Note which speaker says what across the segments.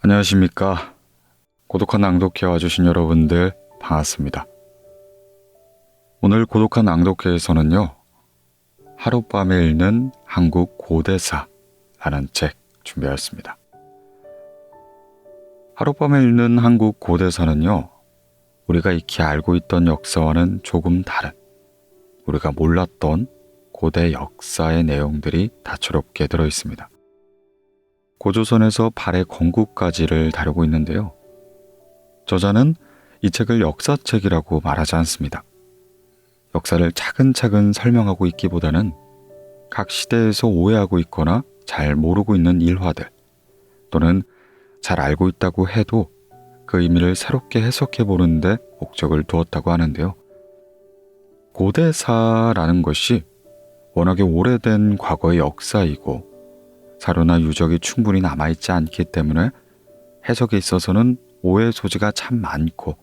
Speaker 1: 안녕하십니까. 고독한 낭독회 와주신 여러분들 반갑습니다. 오늘 고독한 낭독회에서는요, 하룻밤에 읽는 한국 고대사라는 책 준비하였습니다. 하룻밤에 읽는 한국 고대사는요, 우리가 익히 알고 있던 역사와는 조금 다른, 우리가 몰랐던 고대 역사의 내용들이 다채롭게 들어있습니다. 고조선에서 발해 건국까지를 다루고 있는데요. 저자는 이 책을 역사책이라고 말하지 않습니다. 역사를 차근차근 설명하고 있기보다는 각 시대에서 오해하고 있거나 잘 모르고 있는 일화들, 또는 잘 알고 있다고 해도 그 의미를 새롭게 해석해 보는 데 목적을 두었다고 하는데요. 고대사라는 것이 워낙에 오래된 과거의 역사이고 사료나 유적이 충분히 남아있지 않기 때문에 해석에 있어서는 오해 소지가 참 많고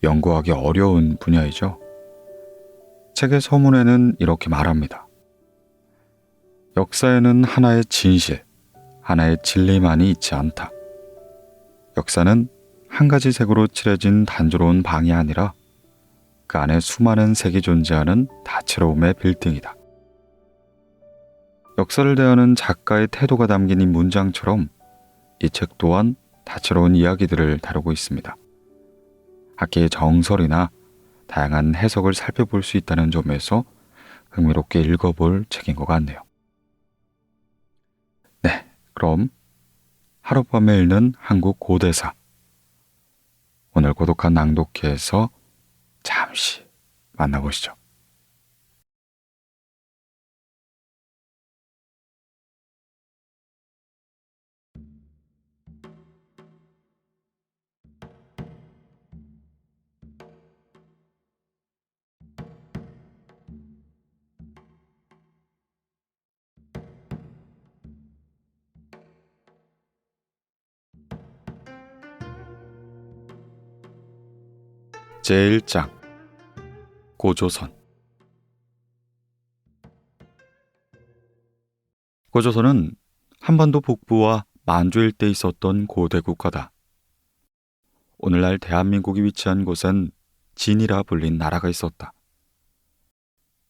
Speaker 1: 연구하기 어려운 분야이죠. 책의 서문에는 이렇게 말합니다. 역사에는 하나의 진실, 하나의 진리만이 있지 않다. 역사는 한 가지 색으로 칠해진 단조로운 방이 아니라 그 안에 수많은 색이 존재하는 다채로움의 빌딩이다. 역사를 대하는 작가의 태도가 담긴 이 문장처럼 이 책 또한 다채로운 이야기들을 다루고 있습니다. 학계의 정설이나 다양한 해석을 살펴볼 수 있다는 점에서 흥미롭게 읽어볼 책인 것 같네요. 네, 그럼 하룻밤에 읽는 한국 고대사, 오늘 고독한 낭독회에서 잠시 만나보시죠. 제1장 고조선. 고조선은 한반도 북부와 만주 일대에 있었던 고대 국가다. 오늘날 대한민국이 위치한 곳엔 진이라 불린 나라가 있었다.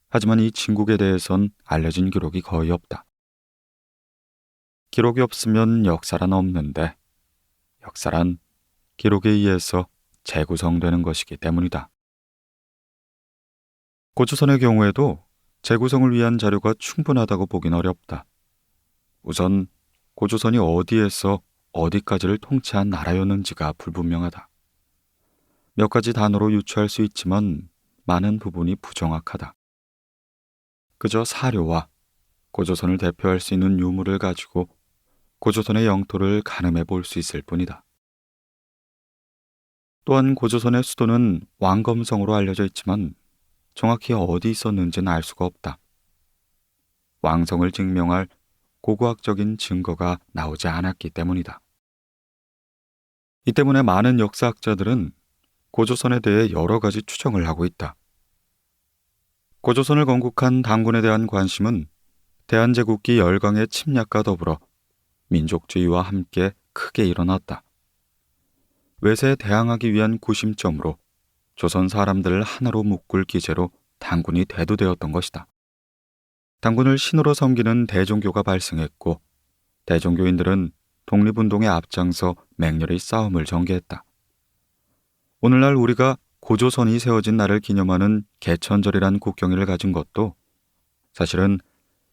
Speaker 1: 하지만 이 진국에 대해선 알려진 기록이 거의 없다. 기록이 없으면 역사란 없는데 역사란 기록에 의해서 재구성되는 것이기 때문이다. 고조선의 경우에도 재구성을 위한 자료가 충분하다고 보긴 어렵다. 우선 고조선이 어디에서 어디까지를 통치한 나라였는지가 불분명하다. 몇 가지 단어로 유추할 수 있지만 많은 부분이 부정확하다. 그저 사료와 고조선을 대표할 수 있는 유물을 가지고 고조선의 영토를 가늠해 볼 수 있을 뿐이다. 또한 고조선의 수도는 왕검성으로 알려져 있지만 정확히 어디 있었는지는 알 수가 없다. 왕성을 증명할 고고학적인 증거가 나오지 않았기 때문이다. 이 때문에 많은 역사학자들은 고조선에 대해 여러 가지 추정을 하고 있다. 고조선을 건국한 단군에 대한 관심은 대한제국기 열강의 침략과 더불어 민족주의와 함께 크게 일어났다. 외세에 대항하기 위한 구심점으로 조선 사람들을 하나로 묶을 기제로 단군이 대두되었던 것이다. 단군을 신으로 섬기는 대종교가 발생했고 대종교인들은 독립운동에 앞장서 맹렬히 싸움을 전개했다. 오늘날 우리가 고조선이 세워진 날을 기념하는 개천절이란 국경일을 가진 것도 사실은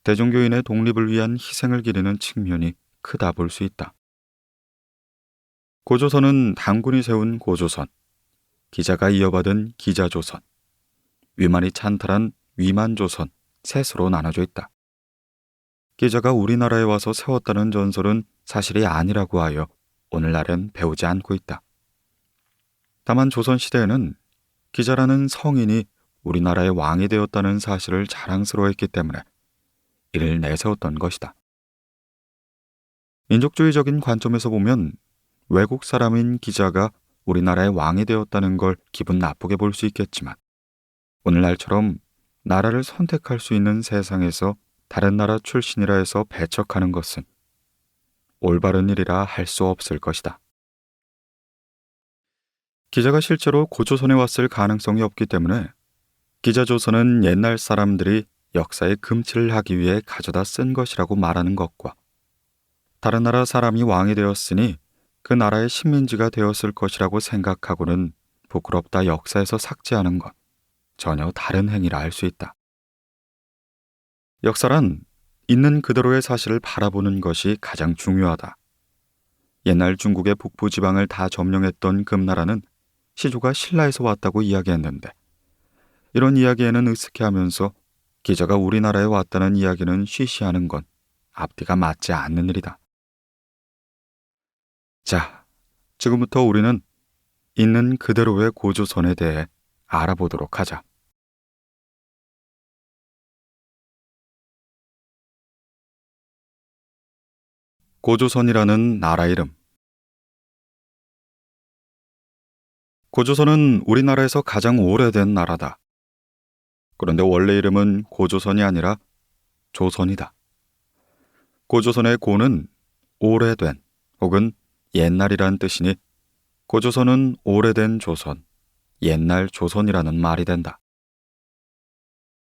Speaker 1: 대종교인의 독립을 위한 희생을 기리는 측면이 크다 볼 수 있다. 고조선은 단군이 세운 고조선, 기자가 이어받은 기자조선, 위만이 찬탈한 위만조선 셋으로 나눠져 있다. 기자가 우리나라에 와서 세웠다는 전설은 사실이 아니라고 하여 오늘날엔 배우지 않고 있다. 다만 조선시대에는 기자라는 성인이 우리나라의 왕이 되었다는 사실을 자랑스러워했기 때문에 이를 내세웠던 것이다. 민족주의적인 관점에서 보면 외국 사람인 기자가 우리나라의 왕이 되었다는 걸 기분 나쁘게 볼 수 있겠지만 오늘날처럼 나라를 선택할 수 있는 세상에서 다른 나라 출신이라 해서 배척하는 것은 올바른 일이라 할 수 없을 것이다. 기자가 실제로 고조선에 왔을 가능성이 없기 때문에 기자조선은 옛날 사람들이 역사에 금치를 하기 위해 가져다 쓴 것이라고 말하는 것과 다른 나라 사람이 왕이 되었으니 그 나라의 식민지가 되었을 것이라고 생각하고는 부끄럽다 역사에서 삭제하는 것, 전혀 다른 행위라 할 수 있다. 역사란 있는 그대로의 사실을 바라보는 것이 가장 중요하다. 옛날 중국의 북부 지방을 다 점령했던 금나라는 시조가 신라에서 왔다고 이야기했는데 이런 이야기에는 으스케하면서 기자가 우리나라에 왔다는 이야기는 쉬쉬하는 건 앞뒤가 맞지 않는 일이다. 자, 지금부터 우리는 있는 그대로의 고조선에 대해 알아보도록 하자. 고조선이라는 나라 이름. 고조선은 우리나라에서 가장 오래된 나라다. 그런데 원래 이름은 고조선이 아니라 조선이다. 고조선의 고는 오래된 혹은 옛날이란 뜻이니 고조선은 오래된 조선, 옛날 조선이라는 말이 된다.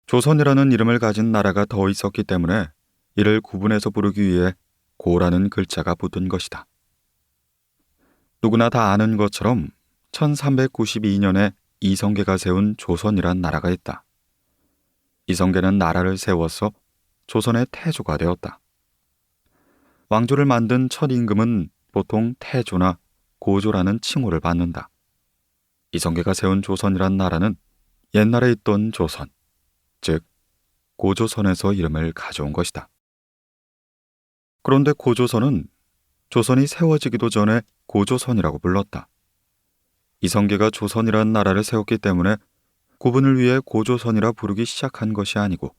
Speaker 1: 조선이라는 이름을 가진 나라가 더 있었기 때문에 이를 구분해서 부르기 위해 고라는 글자가 붙은 것이다. 누구나 다 아는 것처럼 1392년에 이성계가 세운 조선이란 나라가 있다. 이성계는 나라를 세워서 조선의 태조가 되었다. 왕조를 만든 첫 임금은 보통 태조나 고조라는 칭호를 받는다. 이성계가 세운 조선이란 나라는 옛날에 있던 조선, 즉 고조선에서 이름을 가져온 것이다. 그런데 고조선은 조선이 세워지기도 전에 고조선이라고 불렀다. 이성계가 조선이란 나라를 세웠기 때문에 구분을 위해 고조선이라 부르기 시작한 것이 아니고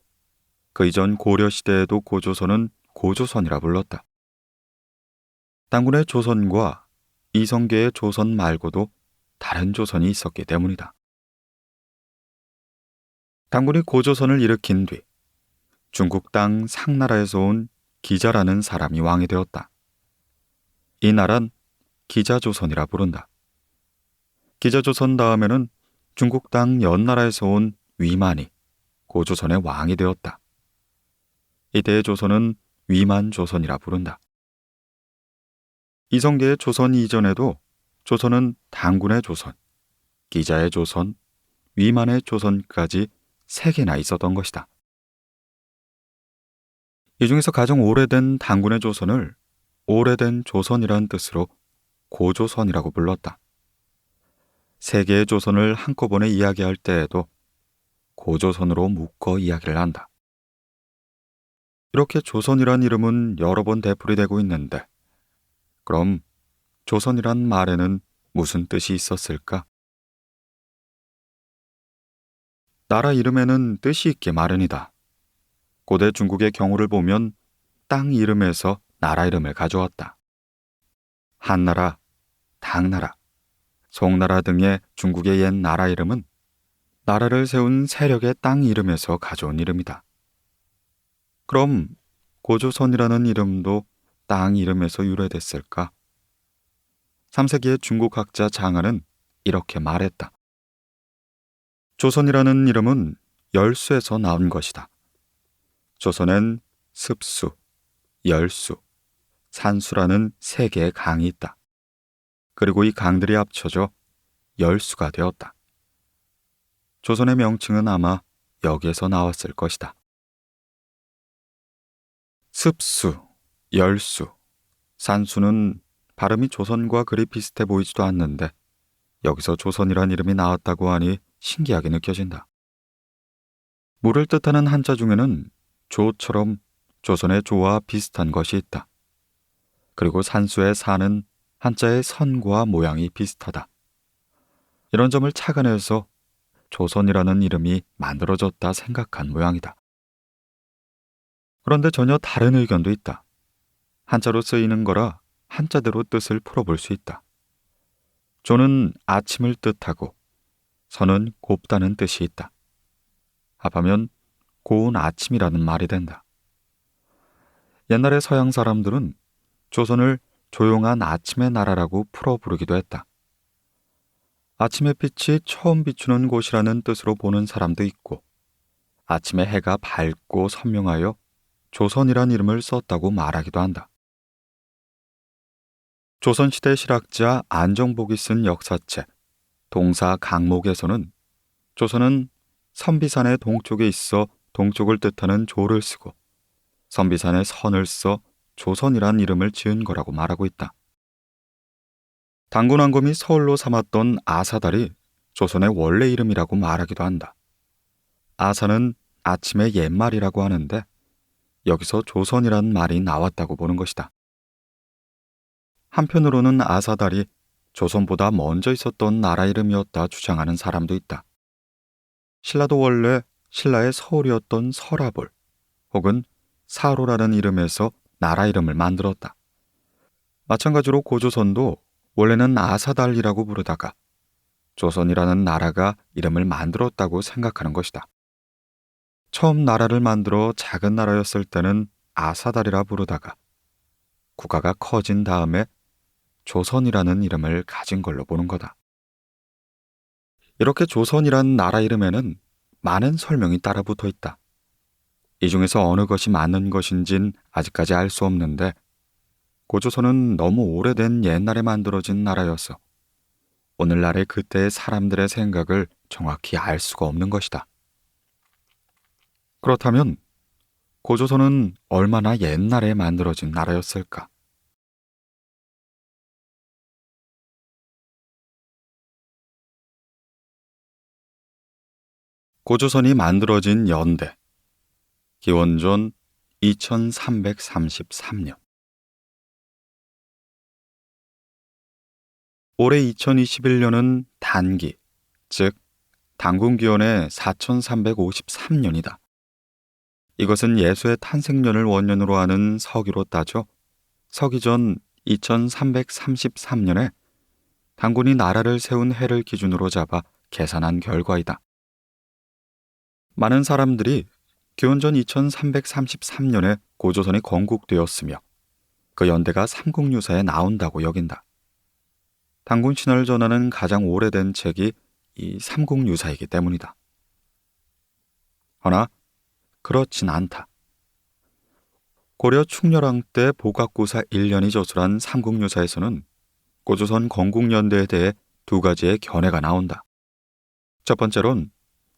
Speaker 1: 그 이전 고려시대에도 고조선은 고조선이라 불렀다. 당군의 조선과 이성계의 조선 말고도 다른 조선이 있었기 때문이다. 당군이 고조선을 일으킨 뒤 중국 땅 상나라에서 온 기자라는 사람이 왕이 되었다. 이 나라는 기자조선이라 부른다. 기자조선 다음에는 중국 땅 연나라에서 온 위만이 고조선의 왕이 되었다. 이때의 조선은 위만조선이라 부른다. 이성계의 조선 이전에도 조선은 당군의 조선, 기자의 조선, 위만의 조선까지 3개나 있었던 것이다. 이 중에서 가장 오래된 당군의 조선을 오래된 조선이란 뜻으로 고조선이라고 불렀다. 3개의 조선을 한꺼번에 이야기할 때에도 고조선으로 묶어 이야기를 한다. 이렇게 조선이란 이름은 여러 번 되풀이되고 있는데 그럼 조선이란 말에는 무슨 뜻이 있었을까? 나라 이름에는 뜻이 있게 마련이다. 고대 중국의 경우를 보면 땅 이름에서 나라 이름을 가져왔다. 한나라, 당나라, 송나라 등의 중국의 옛 나라 이름은 나라를 세운 세력의 땅 이름에서 가져온 이름이다. 그럼 고조선이라는 이름도 땅 이름에서 유래됐을까? 3세기의 중국 학자 장하는 이렇게 말했다. 조선이라는 이름은 열수에서 나온 것이다. 조선엔 습수, 열수, 산수라는 3개의 강이 있다. 그리고 이 강들이 합쳐져 열수가 되었다. 조선의 명칭은 아마 여기에서 나왔을 것이다. 습수, 열수, 산수는 발음이 조선과 그리 비슷해 보이지도 않는데 여기서 조선이란 이름이 나왔다고 하니 신기하게 느껴진다. 물을 뜻하는 한자 중에는 조처럼 조선의 조와 비슷한 것이 있다. 그리고 산수의 산은 한자의 선과 모양이 비슷하다. 이런 점을 착안해서 조선이라는 이름이 만들어졌다 생각한 모양이다. 그런데 전혀 다른 의견도 있다. 한자로 쓰이는 거라 한자대로 뜻을 풀어볼 수 있다. 조는 아침을 뜻하고 선은 곱다는 뜻이 있다. 합하면 고운 아침이라는 말이 된다. 옛날의 서양 사람들은 조선을 조용한 아침의 나라라고 풀어 부르기도 했다. 아침의 빛이 처음 비추는 곳이라는 뜻으로 보는 사람도 있고, 아침에 해가 밝고 선명하여 조선이란 이름을 썼다고 말하기도 한다. 조선시대 실학자 안정복이 쓴 역사책 동사 강목에서는 조선은 선비산의 동쪽에 있어 동쪽을 뜻하는 조를 쓰고 선비산의 선을 써 조선이란 이름을 지은 거라고 말하고 있다. 당군왕검이 서울로 삼았던 아사달이 조선의 원래 이름이라고 말하기도 한다. 아사는 아침의 옛말이라고 하는데 여기서 조선이란 말이 나왔다고 보는 것이다. 한편으로는 아사달이 조선보다 먼저 있었던 나라 이름이었다 주장하는 사람도 있다. 신라도 원래 신라의 서울이었던 설아볼 혹은 사로라는 이름에서 나라 이름을 만들었다. 마찬가지로 고조선도 원래는 아사달이라고 부르다가 조선이라는 나라가 이름을 만들었다고 생각하는 것이다. 처음 나라를 만들어 작은 나라였을 때는 아사달이라 부르다가 국가가 커진 다음에 조선이라는 이름을 가진 걸로 보는 거다. 이렇게 조선이란 나라 이름에는 많은 설명이 따라 붙어 있다. 이 중에서 어느 것이 맞는 것인진 아직까지 알 수 없는데 고조선은 너무 오래된 옛날에 만들어진 나라여서 오늘날의 그때의 사람들의 생각을 정확히 알 수가 없는 것이다. 그렇다면 고조선은 얼마나 옛날에 만들어진 나라였을까? 고조선이 만들어진 연대 기원전 2333년. 올해 2021년은 단기, 즉 단군기원의 4353년이다. 이것은 예수의 탄생년을 원년으로 하는 서기로 따져 서기전 2333년에 단군이 나라를 세운 해를 기준으로 잡아 계산한 결과이다. 많은 사람들이 기원전 2333년에 고조선이 건국되었으며 그 연대가 삼국유사에 나온다고 여긴다. 단군 신화를 전하는 가장 오래된 책이 이 삼국유사이기 때문이다. 허나 그렇진 않다. 고려 충렬왕 때 보각구사 1년이 저술한 삼국유사에서는 고조선 건국연대에 대해 두 가지의 견해가 나온다. 첫 번째론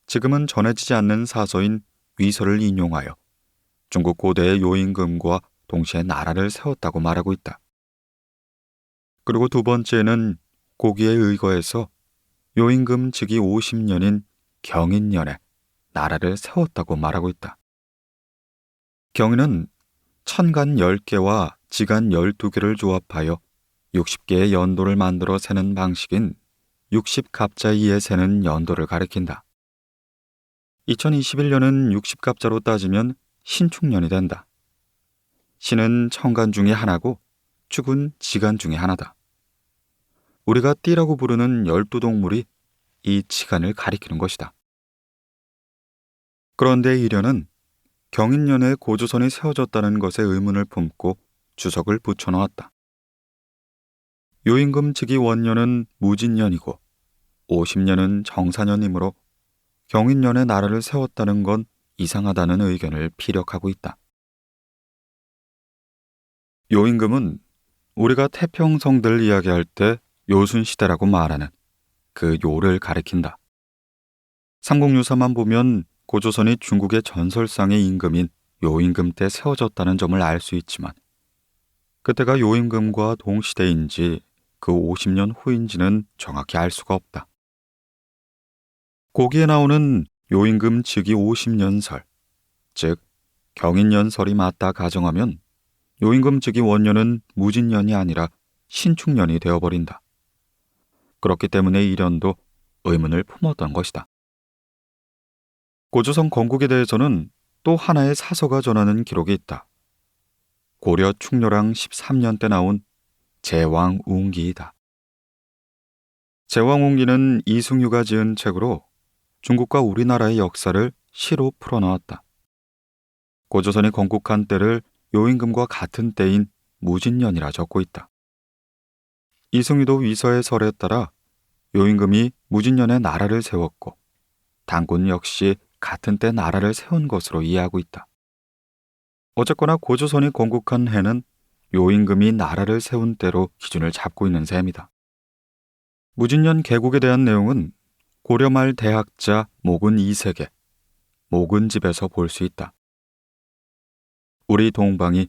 Speaker 1: 지금은 전해지지 않는 사서인 위서를 인용하여 중국 고대의 요임금과 동시에 나라를 세웠다고 말하고 있다. 그리고 두 번째는 고기에 의거해서 요임금 즉위 50년인 경인년에 나라를 세웠다고 말하고 있다. 경인은 천간 10개와 지간 12개를 조합하여 60개의 연도를 만들어 세는 방식인 60갑자이에 세는 연도를 가리킨다. 2021년은 60갑자로 따지면 신축년이 된다. 신은 천간 중에 하나고 축은 지간 중에 하나다. 우리가 띠라고 부르는 12동물이 이 지간을 가리키는 것이다. 그런데 이련은 경인년에 고조선이 세워졌다는 것에 의문을 품고 주석을 붙여놓았다. 요임금 즉위 원년은 무진년이고 50년은 정사년이므로 경인년에 나라를 세웠다는 건 이상하다는 의견을 피력하고 있다. 요임금은 우리가 태평성대를 이야기할 때 요순시대라고 말하는 그 요를 가리킨다. 삼국유사만 보면 고조선이 중국의 전설상의 임금인 요임금 때 세워졌다는 점을 알 수 있지만 그때가 요임금과 동시대인지 그 50년 후인지는 정확히 알 수가 없다. 고기에 나오는 요임금 즉위 50년설, 즉 경인년설이 맞다 가정하면 요임금 즉위 원년은 무진년이 아니라 신축년이 되어버린다. 그렇기 때문에 이련도 의문을 품었던 것이다. 고조선 건국에 대해서는 또 하나의 사서가 전하는 기록이 있다. 고려 충렬왕 13년 때 나온 제왕웅기이다. 제왕웅기는 이승유가 지은 책으로 중국과 우리나라의 역사를 시로 풀어놓았다. 고조선이 건국한 때를 요임금과 같은 때인 무진년이라 적고 있다. 이승유도 위서의 설에 따라 요임금이 무진년에 나라를 세웠고 당군 역시 같은 때 나라를 세운 것으로 이해하고 있다. 어쨌거나 고조선이 건국한 해는 요임금이 나라를 세운 때로 기준을 잡고 있는 셈이다. 무진년 개국에 대한 내용은 고려 말 대학자 목은 이색의 목은집에서 볼 수 있다. 우리 동방이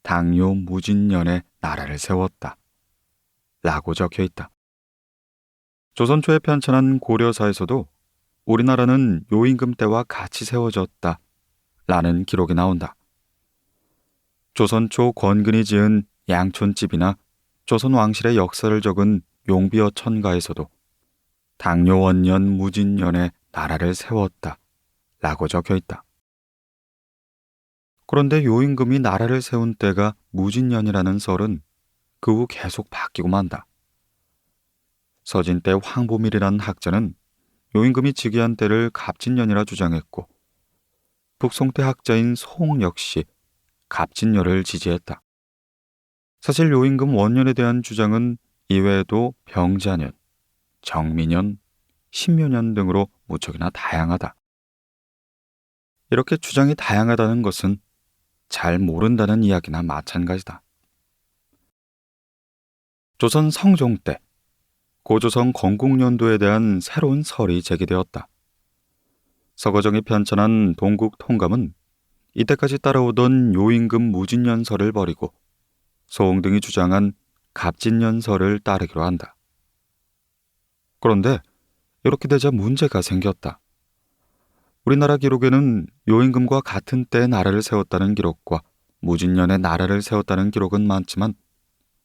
Speaker 1: 당요 무진년에 나라를 세웠다 라고 적혀 있다. 조선 초에 편찬한 고려사에서도 우리나라는 요임금 때와 같이 세워졌다 라는 기록이 나온다. 조선 초 권근이 지은 양촌집이나 조선 왕실의 역사를 적은 용비어 천가에서도 당요 원년 무진년에 나라를 세웠다 라고 적혀 있다. 그런데 요임금이 나라를 세운 때가 무진년이라는 설은 그 후 계속 바뀌고 만다. 서진 때 황보밀이라는 학자는 요임금이 즉위한 때를 갑진년이라 주장했고 북송 때 학자인 소홍 역시 갑진년을 지지했다. 사실 요임금 원년에 대한 주장은 이외에도 병자년, 정미년, 신묘년 등으로 무척이나 다양하다. 이렇게 주장이 다양하다는 것은 잘 모른다는 이야기나 마찬가지다. 조선 성종 때 고조선 건국연도에 대한 새로운 설이 제기되었다. 서거정이 편찬한 동국통감은 이때까지 따라오던 요임금 무진년설을 버리고 소홍 등이 주장한 갑진년설을 따르기로 한다. 그런데 이렇게 되자 문제가 생겼다. 우리나라 기록에는 요임금과 같은 때에 나라를 세웠다는 기록과 무진년에 나라를 세웠다는 기록은 많지만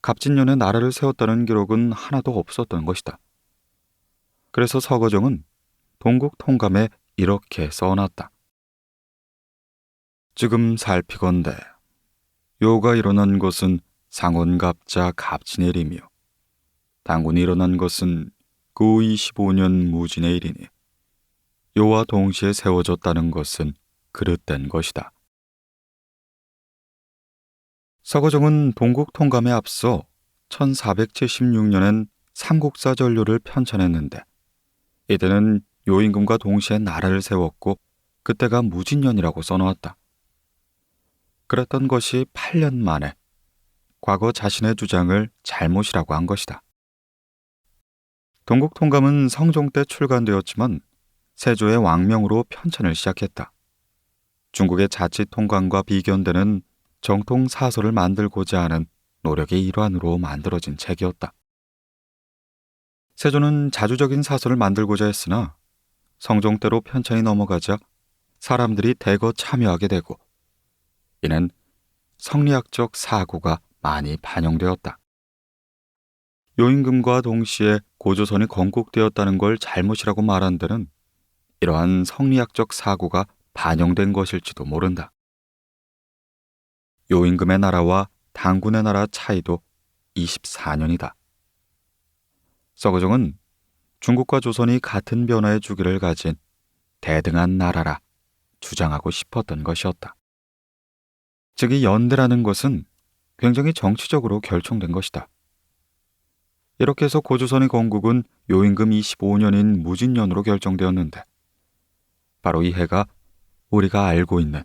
Speaker 1: 갑진년에 나라를 세웠다는 기록은 하나도 없었던 것이다. 그래서 서거정은 동국통감에 이렇게 써놨다. 지금 살피건대 요가 일어난 것은 상원갑자 갑진의 일이며 당군이 일어난 것은 그 25년 무진의 일이니 요와 동시에 세워졌다는 것은 그릇된 것이다. 서거정은 동국통감에 앞서 1476년엔 삼국사전료를 편찬했는데 이때는 요임금과 동시에 나라를 세웠고 그때가 무진년이라고 써놓았다. 그랬던 것이 8년 만에 과거 자신의 주장을 잘못이라고 한 것이다. 동국통감은 성종 때 출간되었지만 세조의 왕명으로 편찬을 시작했다. 중국의 자치통감과 비견되는 정통 사설을 만들고자 하는 노력의 일환으로 만들어진 책이었다. 세조는 자주적인 사설을 만들고자 했으나 성종 때로 편찬이 넘어가자 사람들이 대거 참여하게 되고 이는 성리학적 사고가 많이 반영되었다. 요임금과 동시에 고조선이 건국되었다는 걸 잘못이라고 말한 데는 이러한 성리학적 사고가 반영된 것일지도 모른다. 요임금의 나라와 당군의 나라 차이도 24년이다. 서거정은 중국과 조선이 같은 변화의 주기를 가진 대등한 나라라 주장하고 싶었던 것이었다. 즉, 이 연대라는 것은 굉장히 정치적으로 결정된 것이다. 이렇게 해서 고조선의 건국은 요임금 25년인 무진년으로 결정되었는데 바로 이 해가 우리가 알고 있는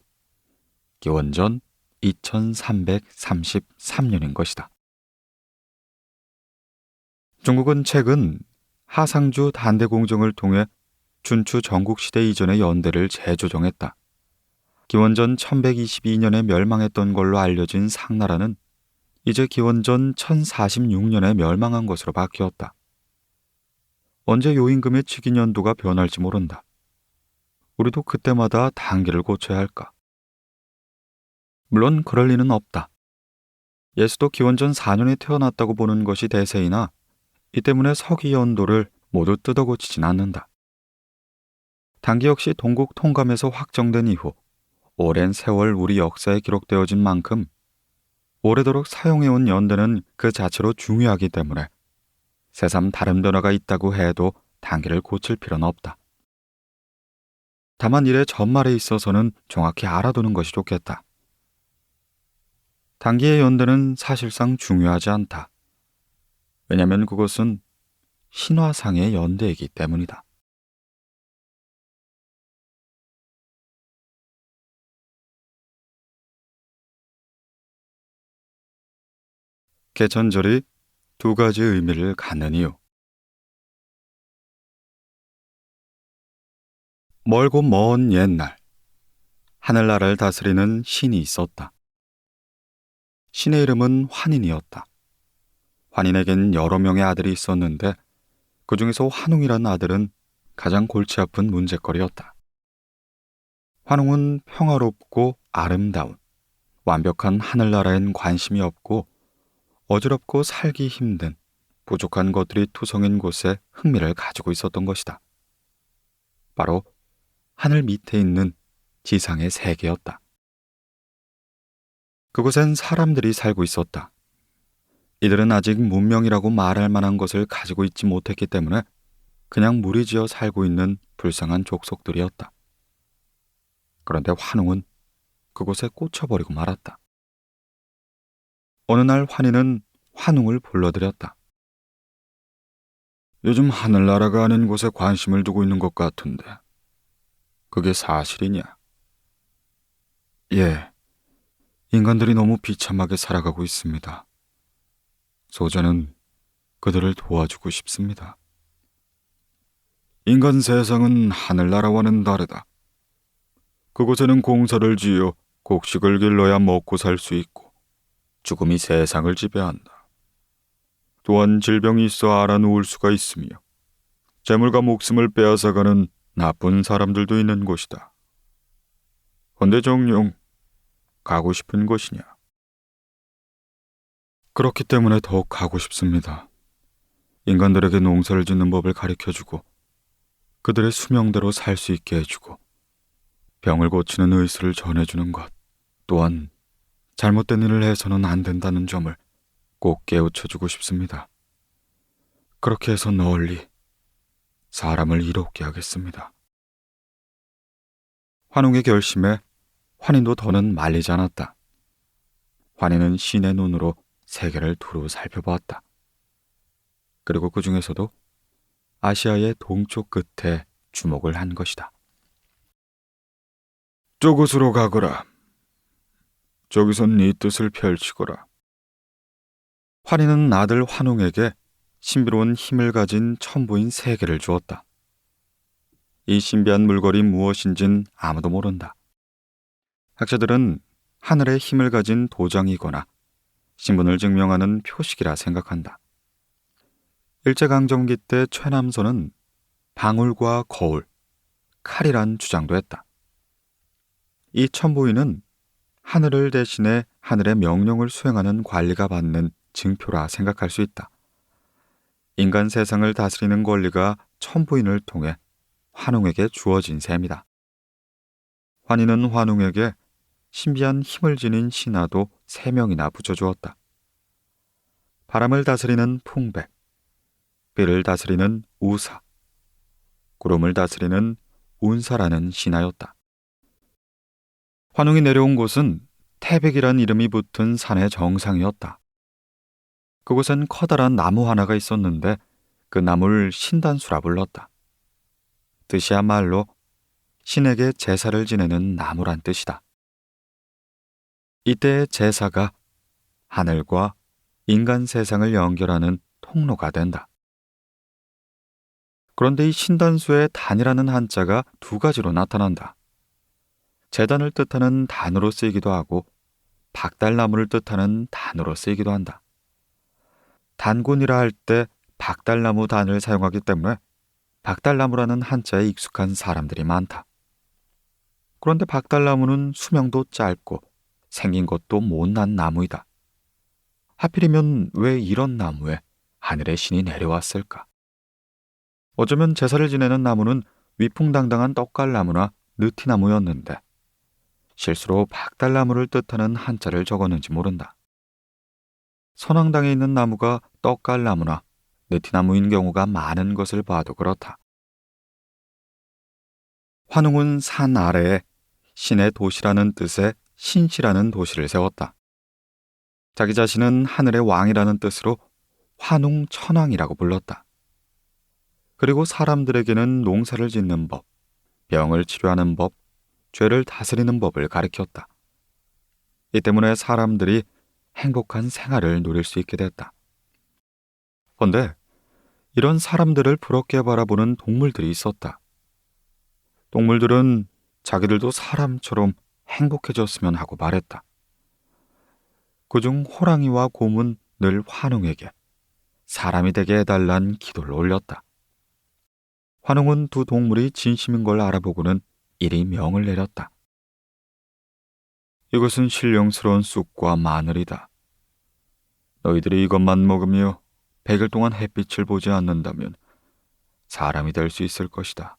Speaker 1: 기원전 2333년인 것이다. 중국은 최근 하상주 단대공정을 통해 춘추 전국시대 이전의 연대를 재조정했다. 기원전 1122년에 멸망했던 걸로 알려진 상나라는 이제 기원전 1046년에 멸망한 것으로 바뀌었다. 언제 요임금의 즉위년도가 변할지 모른다. 우리도 그때마다 단기를 고쳐야 할까? 물론 그럴 리는 없다. 예수도 기원전 4년에 태어났다고 보는 것이 대세이나 이 때문에 서기 연도를 모두 뜯어고치진 않는다. 단기 역시 동국 통감에서 확정된 이후 오랜 세월 우리 역사에 기록되어진 만큼 오래도록 사용해온 연대는 그 자체로 중요하기 때문에 새삼 다른 변화가 있다고 해도 단기를 고칠 필요는 없다. 다만 일의 전말에 있어서는 정확히 알아두는 것이 좋겠다. 단기의 연대는 사실상 중요하지 않다. 왜냐하면 그것은 신화상의 연대이기 때문이다. 개천절이 두 가지 의미를 갖는 이유. 멀고 먼 옛날, 하늘나라를 다스리는 신이 있었다. 신의 이름은 환인이었다. 환인에겐 여러 명의 아들이 있었는데 그 중에서 환웅이라는 아들은 가장 골치 아픈 문제거리였다. 환웅은 평화롭고 아름다운 완벽한 하늘나라엔 관심이 없고 어지럽고 살기 힘든 부족한 것들이 투성인 곳에 흥미를 가지고 있었던 것이다. 바로 하늘 밑에 있는 지상의 세계였다. 그곳엔 사람들이 살고 있었다. 이들은 아직 문명이라고 말할 만한 것을 가지고 있지 못했기 때문에 그냥 무리지어 살고 있는 불쌍한 족속들이었다. 그런데 환웅은 그곳에 꽂혀버리고 말았다. 어느 날 환희는 환웅을 불러들였다. 요즘 하늘나라가 아닌 곳에 관심을 두고 있는 것 같은데 그게 사실이냐? 예, 인간들이 너무 비참하게 살아가고 있습니다. 소자는 그들을 도와주고 싶습니다. 인간 세상은 하늘나라와는 다르다. 그곳에는 공사를 지어 곡식을 길러야 먹고 살 수 있고 죽음이 세상을 지배한다. 또한 질병이 있어 알아누울 수가 있으며 재물과 목숨을 빼앗아가는 나쁜 사람들도 있는 곳이다. 근데 정녕 가고 싶은 곳이냐? 그렇기 때문에 더욱 가고 싶습니다. 인간들에게 농사를 짓는 법을 가르쳐주고 그들의 수명대로 살 수 있게 해주고 병을 고치는 의술을 전해주는 것, 또한 잘못된 일을 해서는 안 된다는 점을 꼭 깨우쳐주고 싶습니다. 그렇게 해서 널리 사람을 이롭게 하겠습니다. 환웅의 결심에 환인도 더는 말리지 않았다. 환인은 신의 눈으로 세계를 두루 살펴보았다. 그리고 그 중에서도 아시아의 동쪽 끝에 주목을 한 것이다. 저곳으로 가거라. 저기선 네 뜻을 펼치거라. 환인은 아들 환웅에게 신비로운 힘을 가진 천부인 세 개를 주었다. 이 신비한 물건이 무엇인진 아무도 모른다. 학자들은 하늘의 힘을 가진 도장이거나 신분을 증명하는 표식이라 생각한다. 일제강점기 때 최남선은 방울과 거울, 칼이란 주장도 했다. 이 천부인은 하늘을 대신해 하늘의 명령을 수행하는 관리가 받는 증표라 생각할 수 있다. 인간 세상을 다스리는 권리가 천부인을 통해 환웅에게 주어진 셈이다. 환희는 환웅에게 신비한 힘을 지닌 신하도 3명이나 붙여주었다. 바람을 다스리는 풍백, 비를 다스리는 우사, 구름을 다스리는 운사라는 신하였다. 환웅이 내려온 곳은 태백이란 이름이 붙은 산의 정상이었다. 그곳엔 커다란 나무 하나가 있었는데 그 나무를 신단수라 불렀다. 뜻이야말로 신에게 제사를 지내는 나무란 뜻이다. 이때의 제사가 하늘과 인간 세상을 연결하는 통로가 된다. 그런데 이 신단수의 단이라는 한자가 2가지로 나타난다. 제단을 뜻하는 단으로 쓰이기도 하고 박달나무를 뜻하는 단으로 쓰이기도 한다. 단군이라 할 때 박달나무 단을 사용하기 때문에 박달나무라는 한자에 익숙한 사람들이 많다. 그런데 박달나무는 수명도 짧고 생긴 것도 못난 나무이다. 하필이면 왜 이런 나무에 하늘의 신이 내려왔을까? 어쩌면 제사를 지내는 나무는 위풍당당한 떡갈나무나 느티나무였는데 실수로 박달나무를 뜻하는 한자를 적었는지 모른다. 선왕당에 있는 나무가 떡갈나무나 느티나무인 경우가 많은 것을 봐도 그렇다. 환웅은 산 아래에 신의 도시라는 뜻의 신시라는 도시를 세웠다. 자기 자신은 하늘의 왕이라는 뜻으로 환웅천왕이라고 불렀다. 그리고 사람들에게는 농사를 짓는 법, 병을 치료하는 법, 죄를 다스리는 법을 가르쳤다. 이 때문에 사람들이 행복한 생활을 누릴 수 있게 됐다. 그런데 이런 사람들을 부럽게 바라보는 동물들이 있었다. 동물들은 자기들도 사람처럼 행복해졌으면 하고 말했다. 그중 호랑이와 곰은 늘 환웅에게 사람이 되게 해달란 기도를 올렸다. 환웅은 두 동물이 진심인 걸 알아보고는 이리 명을 내렸다. 이것은 신령스러운 쑥과 마늘이다. 너희들이 이것만 먹으며 100일 동안 햇빛을 보지 않는다면 사람이 될 수 있을 것이다.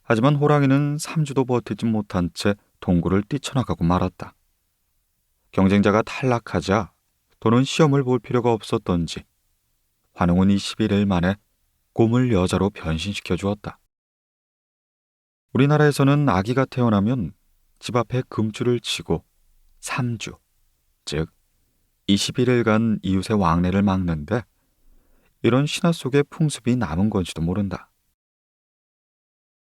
Speaker 1: 하지만 호랑이는 3주도 버티지 못한 채 동굴을 뛰쳐나가고 말았다. 경쟁자가 탈락하자 또는 시험을 볼 필요가 없었던지 환웅은 21일 만에 곰을 여자로 변신시켜 주었다. 우리나라에서는 아기가 태어나면 집 앞에 금줄을 치고 3주, 즉 21일간 이웃의 왕래를 막는데 이런 신화 속의 풍습이 남은 건지도 모른다.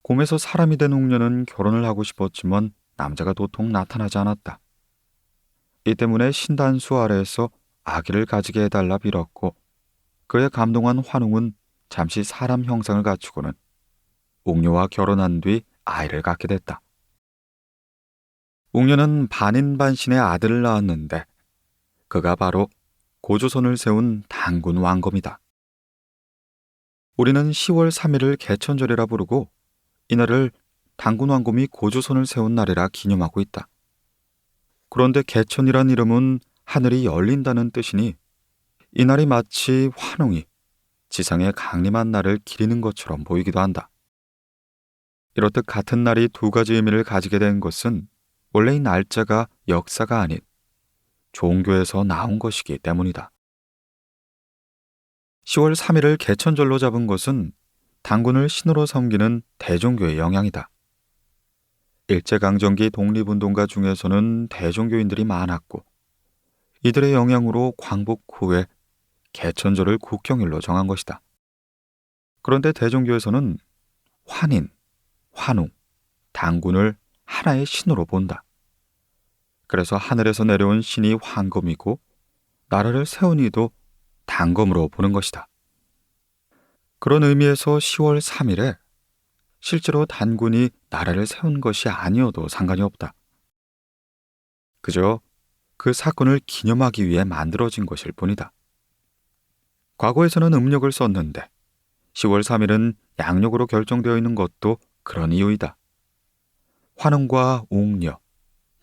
Speaker 1: 곰에서 사람이 된 웅녀는 결혼을 하고 싶었지만 남자가 도통 나타나지 않았다. 이 때문에 신단수 아래에서 아기를 가지게 해달라 빌었고 그에 감동한 환웅은 잠시 사람 형상을 갖추고는 웅녀와 결혼한 뒤 아이를 갖게 됐다. 웅녀는 반인반신의 아들을 낳았는데 그가 바로 고조선을 세운 단군 왕검이다. 우리는 10월 3일을 개천절이라 부르고 이날을 단군 왕검이 고조선을 세운 날이라 기념하고 있다. 그런데 개천이란 이름은 하늘이 열린다는 뜻이니 이날이 마치 환웅이 지상에 강림한 날을 기리는 것처럼 보이기도 한다. 이렇듯 같은 날이 두 가지 의미를 가지게 된 것은 원래 이 날짜가 역사가 아닌 종교에서 나온 것이기 때문이다. 10월 3일을 개천절로 잡은 것은 단군을 신으로 섬기는 대종교의 영향이다. 일제강점기 독립운동가 중에서는 대종교인들이 많았고 이들의 영향으로 광복 후에 개천절을 국경일로 정한 것이다. 그런데 대종교에서는 환인, 환웅, 단군을 하나의 신으로 본다. 그래서 하늘에서 내려온 신이 황검이고 나라를 세운 이도 단검으로 보는 것이다. 그런 의미에서 10월 3일에 실제로 단군이 나라를 세운 것이 아니어도 상관이 없다. 그저 그 사건을 기념하기 위해 만들어진 것일 뿐이다. 과거에서는 음력을 썼는데 10월 3일은 양력으로 결정되어 있는 것도 그런 이유이다. 환웅과 웅녀,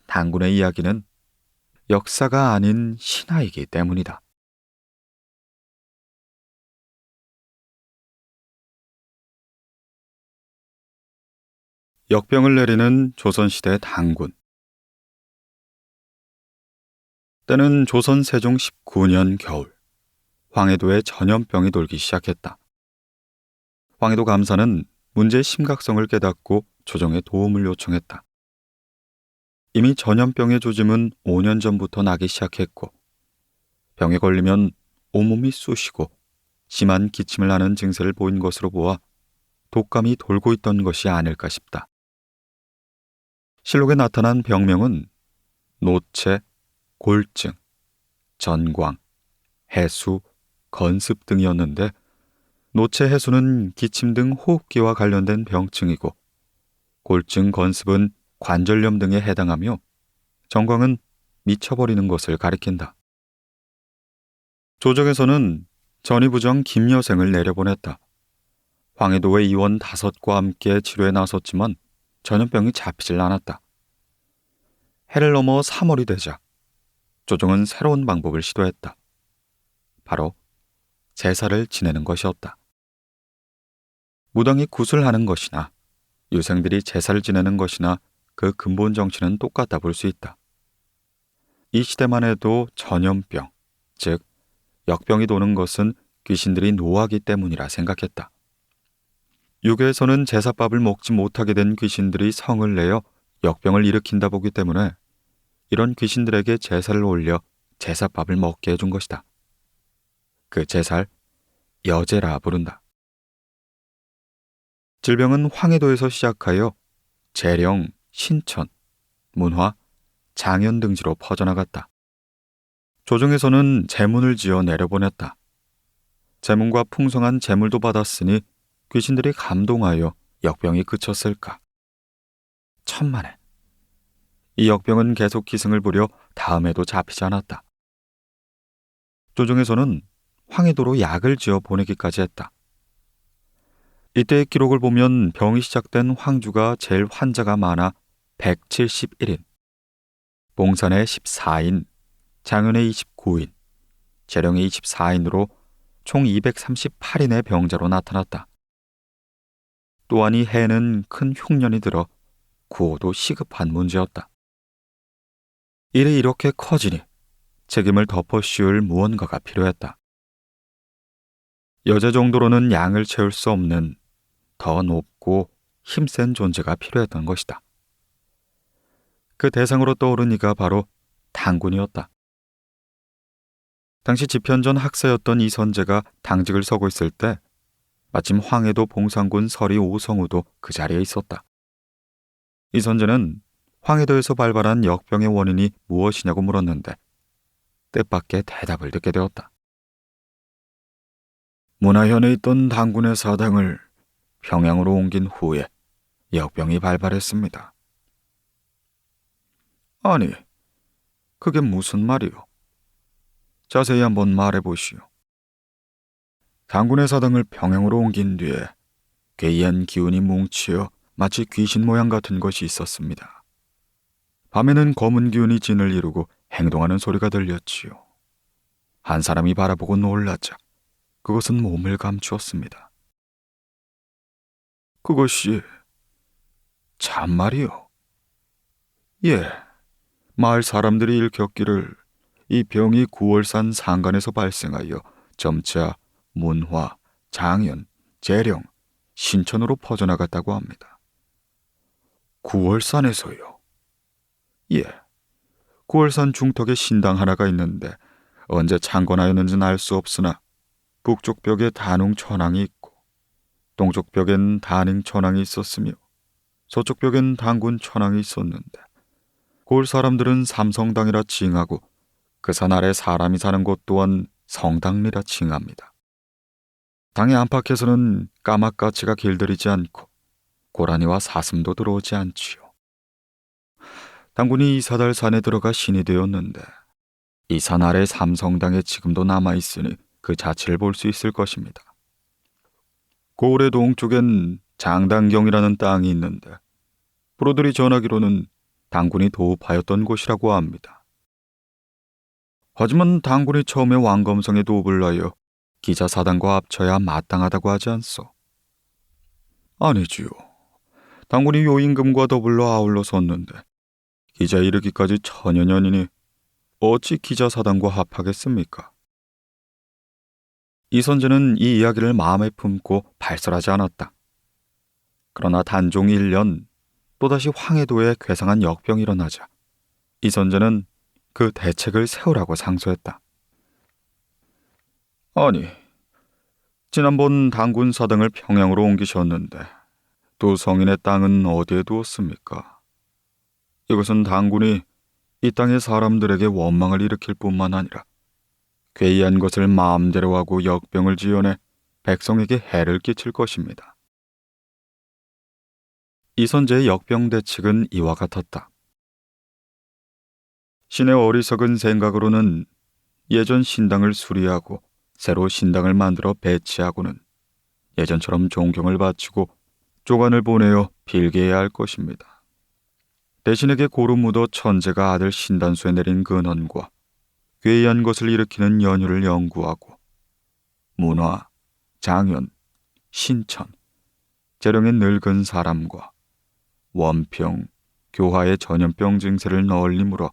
Speaker 1: 단군의 이야기는 역사가 아닌 신화이기 때문이다. 역병을 내리는 조선시대 단군. 때는 조선 세종 19년 겨울, 황해도에 전염병이 돌기 시작했다. 황해도 감사는 문제의 심각성을 깨닫고 조정에 도움을 요청했다. 이미 전염병의 조짐은 5년 전부터 나기 시작했고 병에 걸리면 온몸이 쑤시고 심한 기침을 하는 증세를 보인 것으로 보아 독감이 돌고 있던 것이 아닐까 싶다. 실록에 나타난 병명은 노체, 골증, 전광, 해수, 건습 등이었는데 노체, 해수는 기침 등 호흡기와 관련된 병증이고 골증, 건습은 관절염 등에 해당하며 전광은 미쳐버리는 것을 가리킨다. 조정에서는 전의부정 김여생을 내려보냈다. 황해도의 의원 5과 함께 치료에 나섰지만 전염병이 잡히질 않았다. 해를 넘어 3월이 되자 조정은 새로운 방법을 시도했다. 바로 제사를 지내는 것이었다. 무당이 구슬하는 것이나 유생들이 제사를 지내는 것이나 그 근본 정신은 똑같다 볼 수 있다. 이 시대만 해도 전염병, 즉 역병이 도는 것은 귀신들이 노하기 때문이라 생각했다. 유교에서는 제사밥을 먹지 못하게 된 귀신들이 성을 내어 역병을 일으킨다 보기 때문에 이런 귀신들에게 제사를 올려 제사밥을 먹게 해준 것이다. 그 제사를 여제라 부른다. 질병은 황해도에서 시작하여 재령, 신천, 문화, 장현 등지로 퍼져나갔다. 조정에서는 제문을 지어 내려보냈다. 제문과 풍성한 제물도 받았으니 귀신들이 감동하여 역병이 그쳤을까. 천만에. 이 역병은 계속 기승을 부려 다음에도 잡히지 않았다. 조정에서는 황해도로 약을 지어 보내기까지 했다. 이때의 기록을 보면 병이 시작된 황주가 제일 환자가 많아 171인, 봉산에 14인, 장현에 29인, 재령에 24인으로 총 238인의 병자로 나타났다. 또한 이 해는 큰 흉년이 들어 구호도 시급한 문제였다. 일이 이렇게 커지니 책임을 덮어씌울 무언가가 필요했다. 여제 정도로는 양을 채울 수 없는 더 높고 힘센 존재가 필요했던 것이다. 그 대상으로 떠오른 이가 바로 당군이었다. 당시 집현전 학사였던 이 선제가 당직을 서고 있을 때 마침 황해도 봉산군 서리 오성우도 그 자리에 있었다. 이 선제는 황해도에서 발발한 역병의 원인이 무엇이냐고 물었는데 뜻밖의 대답을 듣게 되었다. 문화현에 있던 당군의 사당을 평양으로 옮긴 후에 역병이 발발했습니다. 아니, 그게 무슨 말이오? 자세히 한번 말해보시오. 당군의 사당을 평양으로 옮긴 뒤에 괴이한 기운이 뭉치어 마치 귀신 모양 같은 것이 있었습니다. 밤에는 검은 기운이 진을 이루고 행동하는 소리가 들렸지요. 한 사람이 바라보고 놀라자 그것은 몸을 감추었습니다. 그것이 참말이요? 예, 마을 사람들이 일컫기를 이 병이 구월산 상간에서 발생하여 점차 문화, 장현, 재령, 신천으로 퍼져나갔다고 합니다. 구월산에서요? 예, 구월산 중턱에 신당 하나가 있는데 언제 창건하였는지는 알 수 없으나 북쪽 벽에 단웅 천왕이 있고 동쪽 벽엔 단잉 천왕이 있었으며 서쪽 벽엔 당군 천왕이 있었는데 고을 사람들은 삼성당이라 칭하고 그 산 아래 사람이 사는 곳 또한 성당리라 칭합니다. 당의 안팎에서는 까마까치가 길들이지 않고 고라니와 사슴도 들어오지 않지요. 당군이 이사달 산에 들어가 신이 되었는데 이 산 아래 삼성당에 지금도 남아있으니 그 자체를 볼 수 있을 것입니다. 고을의 동쪽엔 장당경이라는 땅이 있는데 부로들이 전하기로는 당군이 도읍하였던 곳이라고 합니다. 하지만 당군이 처음에 왕검성에 도읍을 하여 기자사당과 합쳐야 마땅하다고 하지 않소? 아니지요. 당군이 요임금과 더불어 아울러 섰는데 기자 이르기까지 천여 년이니 어찌 기자사당과 합하겠습니까? 이 선제는 이 이야기를 마음에 품고 발설하지 않았다. 그러나 단종 1년 또다시 황해도에 괴상한 역병이 일어나자 이 선제는 그 대책을 세우라고 상소했다. 아니, 지난번 당군 사당을 평양으로 옮기셨는데 두 성인의 땅은 어디에 두었습니까? 이것은 당군이 이 땅의 사람들에게 원망을 일으킬 뿐만 아니라 괴이한 것을 마음대로 하고 역병을 지어내 백성에게 해를 끼칠 것입니다. 이 선제의 역병 대책은 이와 같았다. 신의 어리석은 생각으로는 예전 신당을 수리하고 새로 신당을 만들어 배치하고는 예전처럼 존경을 바치고 조관을 보내어 빌게해야 할 것입니다. 대신에게 고루 묻어 천재가 아들 신단수에 내린 근헌과 괴이한 것을 일으키는 연유를 연구하고 문화, 장현, 신천, 재령의 늙은 사람과 원평, 교화의 전염병 증세를 널리 물어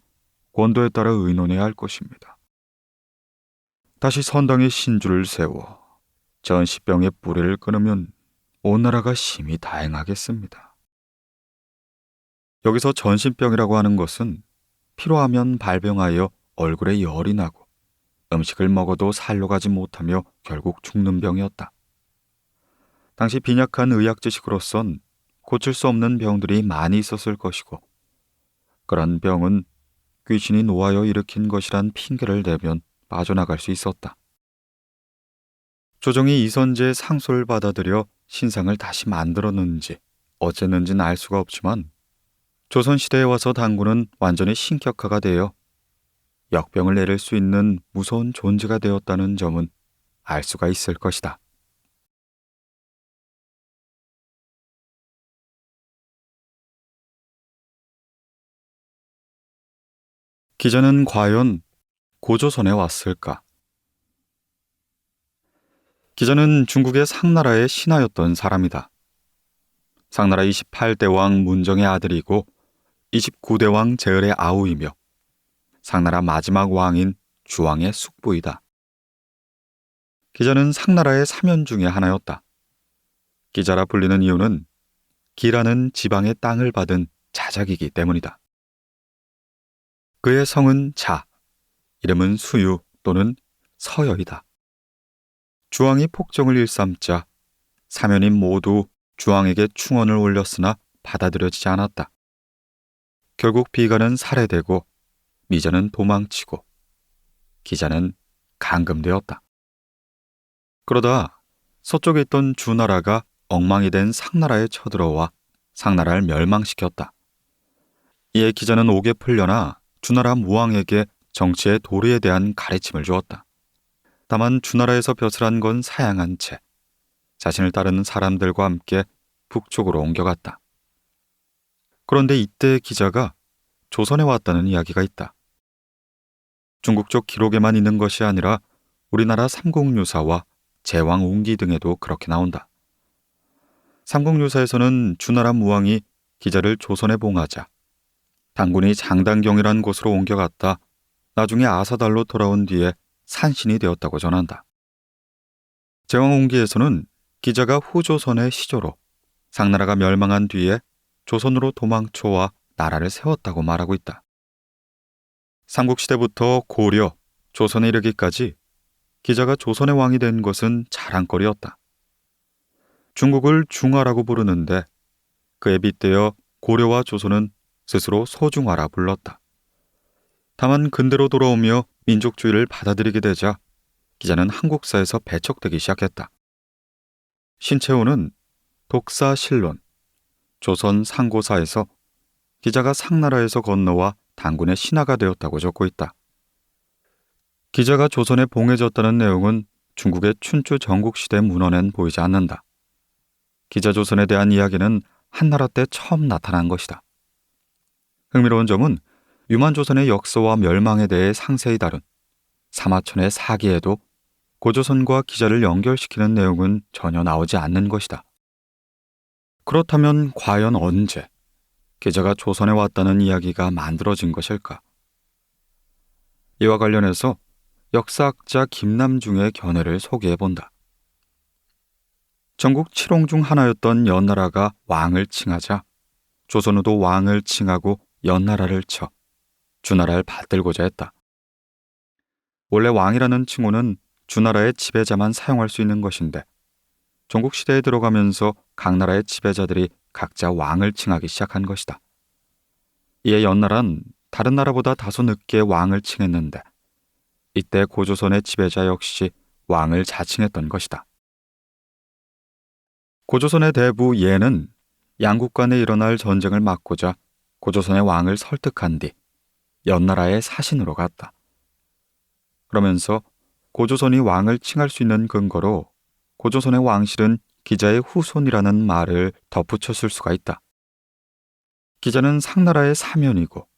Speaker 1: 권도에 따라 의논해야 할 것입니다. 다시 선당의 신주를 세워 전시병의 뿌리를 끊으면 온 나라가 심히 다행하겠습니다. 여기서 전신병이라고 하는 것은 피로하면 발병하여 얼굴에 열이 나고 음식을 먹어도 살로 가지 못하며 결국 죽는 병이었다. 당시 빈약한 의학 지식으로선 고칠 수 없는 병들이 많이 있었을 것이고, 그런 병은 귀신이 노하여 일으킨 것이란 핑계를 대면 빠져나갈 수 있었다. 조정이 이선제의 상소를 받아들여 신상을 다시 만들었는지 어쨌는지는 알 수가 없지만, 조선시대에 와서 당군은 완전히 신격화가 되어 역병을 내릴 수 있는 무서운 존재가 되었다는 점은 알 수가 있을 것이다. 기자는 과연 고조선에 왔을까? 기자는 중국의 상나라의 신하였던 사람이다. 상나라 28대 왕 문정의 아들이고 29대 왕 제을의 아우이며 상나라 마지막 왕인 주왕의 숙부이다. 기자는 상나라의 사면 중의 하나였다. 기자라 불리는 이유는 기라는 지방의 땅을 받은 자작이기 때문이다. 그의 성은 자, 이름은 수유 또는 서여이다. 주왕이 폭정을 일삼자 사면인 모두 주왕에게 충언을 올렸으나 받아들여지지 않았다. 결국 비가는 살해되고 미자는 도망치고 기자는 감금되었다. 그러다 서쪽에 있던 주나라가 엉망이 된 상나라에 쳐들어와 상나라를 멸망시켰다. 이에 기자는 옥에 풀려나 주나라 무왕에게 정치의 도리에 대한 가르침을 주었다. 다만 주나라에서 벼슬한 건 사양한 채 자신을 따르는 사람들과 함께 북쪽으로 옮겨갔다. 그런데 이때 기자가 조선에 왔다는 이야기가 있다. 중국 쪽 기록에만 있는 것이 아니라 우리나라 삼국유사와 제왕운기 등에도 그렇게 나온다. 삼국유사에서는 주나라 무왕이 기자를 조선에 봉하자 당군이 장단경이란 곳으로 옮겨갔다 나중에 아사달로 돌아온 뒤에 산신이 되었다고 전한다. 제왕운기에서는 기자가 후조선의 시조로 상나라가 멸망한 뒤에 조선으로 도망쳐와 나라를 세웠다고 말하고 있다. 삼국시대부터 고려, 조선에 이르기까지 기자가 조선의 왕이 된 것은 자랑거리였다. 중국을 중화라고 부르는데 그에 빗대어 고려와 조선은 스스로 소중화라 불렀다. 다만 근대로 돌아오며 민족주의를 받아들이게 되자 기자는 한국사에서 배척되기 시작했다. 신채호는 독사실론, 조선 상고사에서 기자가 상나라에서 건너와 당군의 신하가 되었다고 적고 있다. 기자가 조선에 봉해졌다는 내용은 중국의 춘추 전국시대 문헌엔 보이지 않는다. 기자조선에 대한 이야기는 한나라 때 처음 나타난 것이다. 흥미로운 점은 유만조선의 역사와 멸망에 대해 상세히 다룬 사마천의 사기에도 고조선과 기자를 연결시키는 내용은 전혀 나오지 않는 것이다. 그렇다면 과연 언제 기자가 조선에 왔다는 이야기가 만들어진 것일까? 이와 관련해서 역사학자 김남중의 견해를 소개해본다. 전국 7홍 중 하나였던 연나라가 왕을 칭하자 조선우도 왕을 칭하고 연나라를 쳐 주나라를 받들고자 했다. 원래 왕이라는 칭호는 주나라의 지배자만 사용할 수 있는 것인데 전국시대에 들어가면서 각 나라의 지배자들이 각자 왕을 칭하기 시작한 것이다. 이에 연나라는 다른 나라보다 다소 늦게 왕을 칭했는데 이때 고조선의 지배자 역시 왕을 자칭했던 것이다. 고조선의 대부 예는 양국 간에 일어날 전쟁을 막고자 고조선의 왕을 설득한 뒤 연나라의 사신으로 갔다. 그러면서 고조선이 왕을 칭할 수 있는 근거로 고조선의 왕실은 기자의 후손이라는 말을 덧붙였을 수가 있다. 기자는 상나라의 사면이고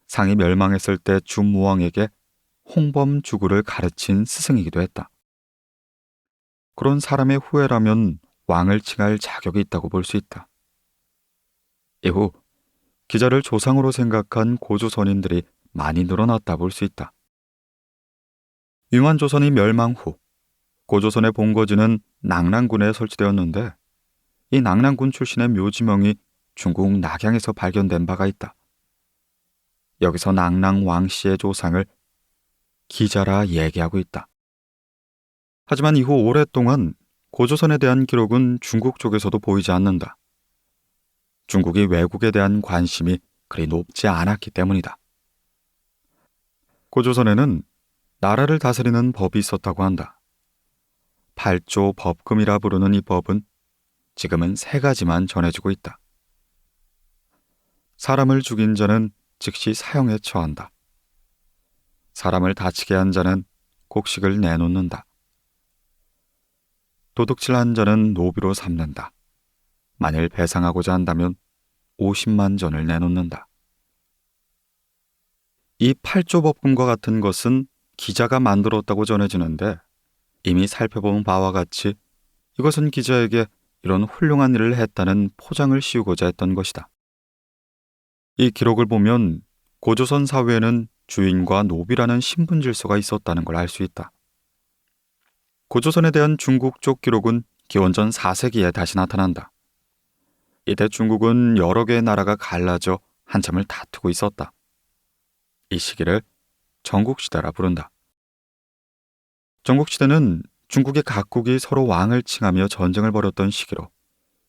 Speaker 1: 상이 멸망했을 때 주무왕에게 홍범주구를 가르친 스승이기도 했다. 그런 사람의 후예라면 왕을 칭할 자격이 있다고 볼 수 있다. 이후 기자를 조상으로 생각한 고조선인들이 많이 늘어났다 볼 수 있다. 유만조선이 멸망 후 고조선의 본거지는 낙랑군에 설치되었는데 이 낙랑군 출신의 묘지명이 중국 낙양에서 발견된 바가 있다. 여기서 낙랑 왕씨의 조상을 기자라 얘기하고 있다. 하지만 이후 오랫동안 고조선에 대한 기록은 중국 쪽에서도 보이지 않는다. 중국이 외국에 대한 관심이 그리 높지 않았기 때문이다. 고조선에는 나라를 다스리는 법이 있었다고 한다. 8조 법금이라 부르는 이 법은 지금은 3가지만 전해지고 있다. 사람을 죽인 자는 즉시 사형에 처한다. 사람을 다치게 한 자는 곡식을 내놓는다. 도둑질한 자는 노비로 삼는다. 만일 배상하고자 한다면 50만 전을 내놓는다. 이 8조 법금과 같은 것은 기자가 만들었다고 전해지는데 이미 살펴본 바와 같이 이것은 기자에게 이런 훌륭한 일을 했다는 포장을 씌우고자 했던 것이다. 이 기록을 보면 고조선 사회에는 주인과 노비라는 신분 질서가 있었다는 걸 알 수 있다. 고조선에 대한 중국 쪽 기록은 기원전 4세기에 다시 나타난다. 이때 중국은 여러 개의 나라가 갈라져 한참을 다투고 있었다. 이 시기를 전국시대라 부른다. 전국시대는 중국의 각국이 서로 왕을 칭하며 전쟁을 벌였던 시기로